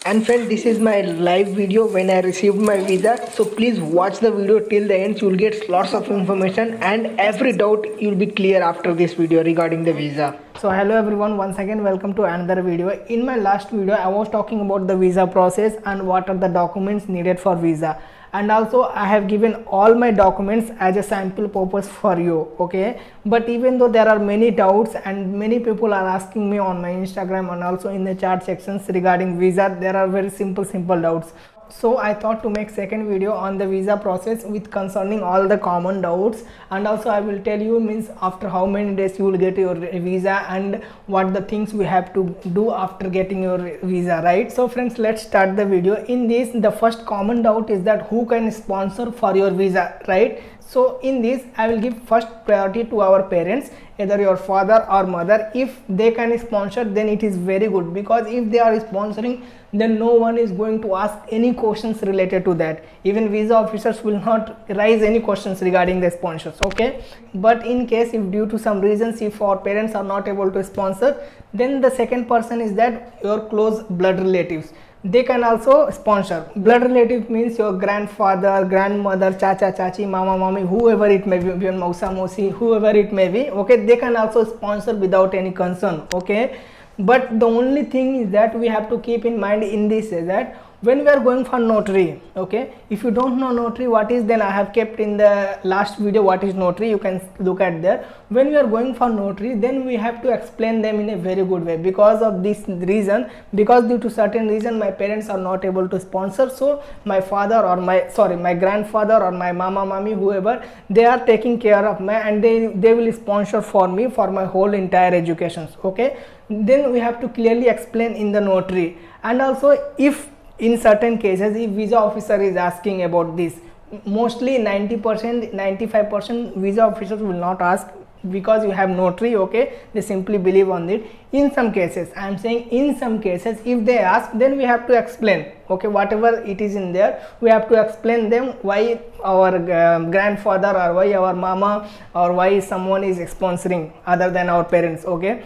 And friend, this is my live video when I received my visa. So please watch the video till the end. You'll get lots of information and every doubt you'll be clear after this video regarding the visa. So hello everyone, once again welcome to another video. In my last video I was talking about the visa process and what are the documents needed for visa, and also I have given all my documents as a sample purpose for you. Okay, but even though there are many doubts and many people are asking me on my Instagram and also in the chat sections regarding visa, there are very simple doubts. So I thought to make second video on the visa process with concerning all the common doubts, and also I will tell you means after how many days you will get your visa and what the things we have to do after getting your visa, right? So friends, let's start the video. In this, the first common doubt is that who can sponsor for your visa, right? So in this I will give first priority to our parents, either your father or mother. If they can sponsor, then it is very good, because if they are sponsoring, then no one is going to ask any questions related to that. Even visa officers will not raise any questions regarding the sponsors. Okay, but in case if due to some reasons if our parents are not able to sponsor, then the second person is that your close blood relatives, they can also sponsor. Blood relative means your grandfather, grandmother, chacha, chachi, mama, mommy, whoever it may be, even mausa, mausi, whoever it may be. Okay, they can also sponsor without any concern. Okay, but the only thing is that we have to keep in mind in this is that when we are going for notary, okay, if you don't know notary what is, then I have kept in the last video what is notary, you can look at there. When we are going for notary, then we have to explain them in a very good way. Because of this reason, because due to certain reason my parents are not able to sponsor, so my father or my grandfather or my mama, mommy, whoever, they are taking care of me and they will sponsor for me for my whole entire education. Okay, then we have to clearly explain in the notary. And also if in certain cases if visa officer is asking about this, mostly 90% 95% visa officers will not ask, because you have notary. Okay, they simply believe on it. In some cases, I am saying in some cases, if they ask, then we have to explain. Okay, whatever it is in there, we have to explain them why our grandfather or why our mama or why someone is sponsoring other than our parents. Okay,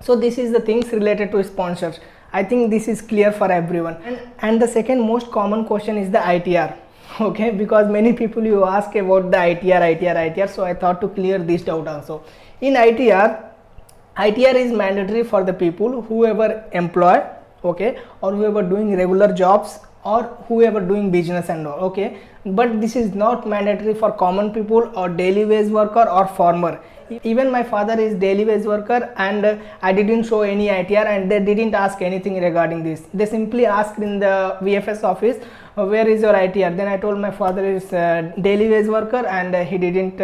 so this is the things related to sponsors. I think this is clear for everyone. And the second most common question is the ITR. Okay, because many people you ask about the ITR, so I thought to clear this doubt also. In ITR is mandatory for the people whoever employ, okay, or whoever doing regular jobs or whoever doing business and all. Okay, but this is not mandatory for common people or daily wage worker or farmer. Even my father is daily wage worker and I didn't show any ITR and they didn't ask anything regarding this. They simply asked in the VFS office, where is your ITR? Then I told my father is daily wage worker and he didn't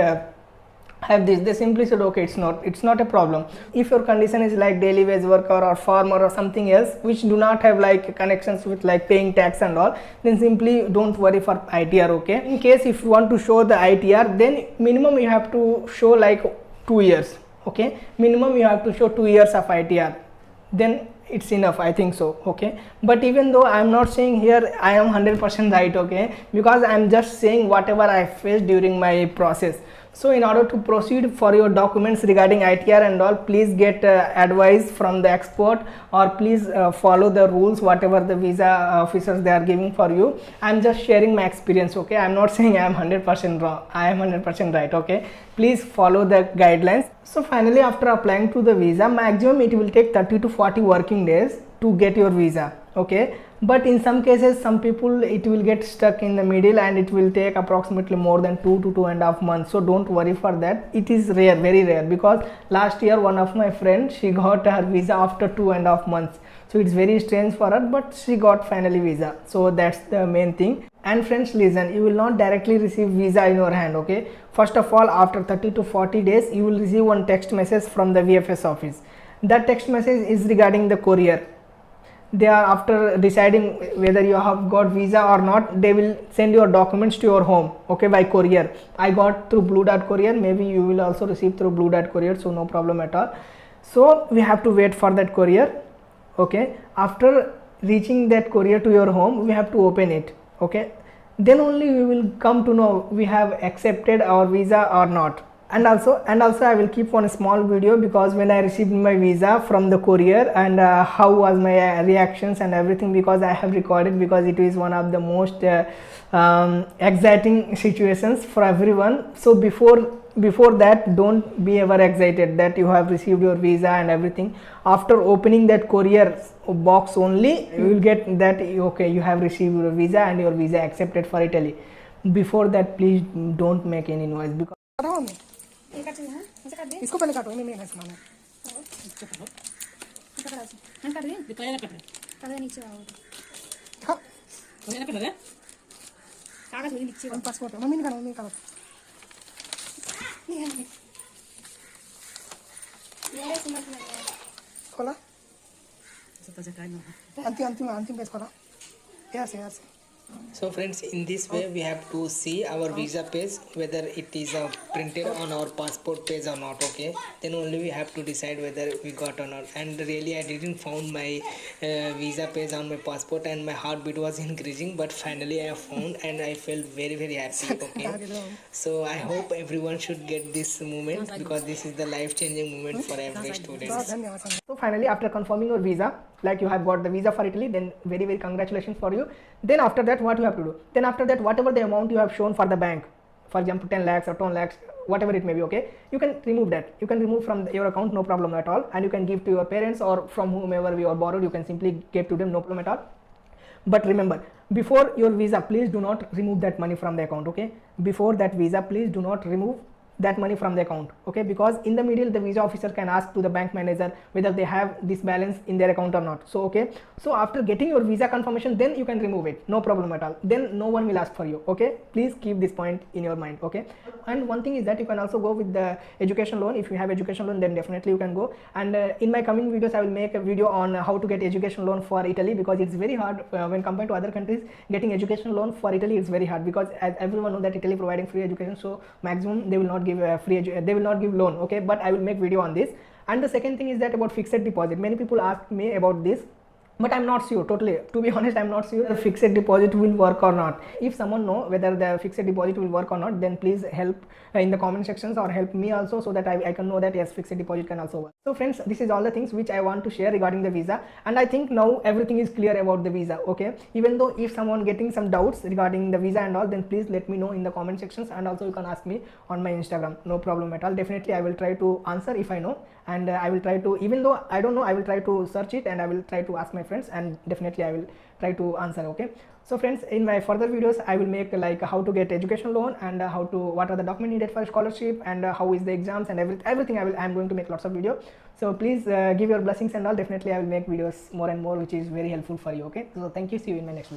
have this. They simply said okay, it's not a problem. If your condition is like daily wage worker or farmer or something else which do not have like connections with like paying tax and all, then simply don't worry for ITR. Okay, in case if you want to show the ITR, then minimum you have to show like 2 years. Okay, minimum you have to show 2 years of ITR, then it's enough, I think so. Okay, but even though I am not saying here I am 100% right, okay, because I am just saying whatever I faced during my process. So in order to proceed for your documents regarding ITR and all, please get advice from the expert, or please follow the rules whatever the visa officers they are giving for you. I am just sharing my experience. Okay, I am not saying I am 100% wrong, I am 100% right. Okay, please follow the guidelines. So finally, after applying to the visa, maximum it will take 30 to 40 working days to get your visa. Okay, but in some cases some people it will get stuck in the middle and it will take approximately more than 2 to 2.5 months. So don't worry for that, it is rare, very rare, because last year one of my friends, she got her visa after 2.5 months. So it's very strange for her, but she got finally visa. So that's the main thing. And friends, listen, you will not directly receive visa in your hand. Okay, first of all, after 30 to 40 days you will receive one text message from the VFS office. That text message is regarding the courier. They are, after deciding whether you have got visa or not, they will send your documents to your home. Okay, by courier. I got through Blue Dart Courier, maybe you will also receive through Blue Dart Courier, so no problem at all. So we have to wait for that courier. Okay, after reaching that courier to your home, we have to open it. Okay, then only we will come to know we have accepted our visa or not. and also I will keep one small video, because when I received my visa from the courier, and how was my reactions and everything, because I have recorded, because it is one of the most exciting situations for everyone. So before that, don't be ever excited that you have received your visa and everything. After opening that courier box only, you will get that okay, you have received your visa and your visa accepted for Italy. Before that, please don't make any noise, because इसको पहले काटो, मैं है सामान passport mummy निकालो, mummy निकालो खोला अंतिम अंतिम अंतिम पेज खोला ऐसे ऐसे. So friends, in this way we have to see our visa page, whether it is printed on our passport page or not. Okay, then only we have to decide whether we got or not. And really I didn't found my visa page on my passport, and my heartbeat was increasing, but finally I have found, and I felt very very happy. Okay, so I hope everyone should get this moment, because this is the life changing moment for every student. So finally, after confirming your visa, like you have got the visa for Italy, then very very congratulations for you. Then after that, what you have to do? Then after that, whatever the amount you have shown for the bank, for example 10 lakhs or 10 lakhs, whatever it may be, okay, you can remove that. You can remove from your account, no problem at all, and you can give to your parents, or from whomever you are borrowed, you can simply give to them, no problem at all. But remember, before your visa, please do not remove that money from the account. Okay, before that visa, please do not remove that money from the account. Okay, because in the middle the visa officer can ask to the bank manager whether they have this balance in their account or not. So okay, so after getting your visa confirmation, then you can remove it, no problem at all. Then no one will ask for you. Okay, please keep this point in your mind. Okay, and one thing is that you can also go with the education loan. If you have education loan, then definitely you can go. And in my coming videos, I will make a video on how to get education loan for Italy, because it's very hard when compared to other countries. Getting education loan for Italy is very hard, because as everyone knows that Italy providing free education, so maximum they will not give they will not give loan. Okay, but I will make video on this. And the second thing is that about fixed deposit. Many people ask me about this, but I'm not sure totally. To be honest, I'm not sure the fixed deposit will work or not. If someone know whether the fixed deposit will work or not, then please help in the comment sections, or help me also, so that I can know that yes, fixed deposit can also work. So friends, this is all the things which I want to share regarding the visa, and I think now everything is clear about the visa. Okay, even though if someone getting some doubts regarding the visa and all, then please let me know in the comment sections, and also you can ask me on my Instagram, no problem at all. Definitely I will try to answer if I know, and I will try to, even though I don't know, I will try to search it, and I will try to ask my friends, and definitely I will try to answer. Okay, so friends, in my further videos I will make like how to get education loan, and what are the documents needed for scholarship, and how is the exams, and everything I'm going to make lots of video. So please give your blessings and all. Definitely I will make videos more and more which is very helpful for you. Okay, so thank you, see you in my next video.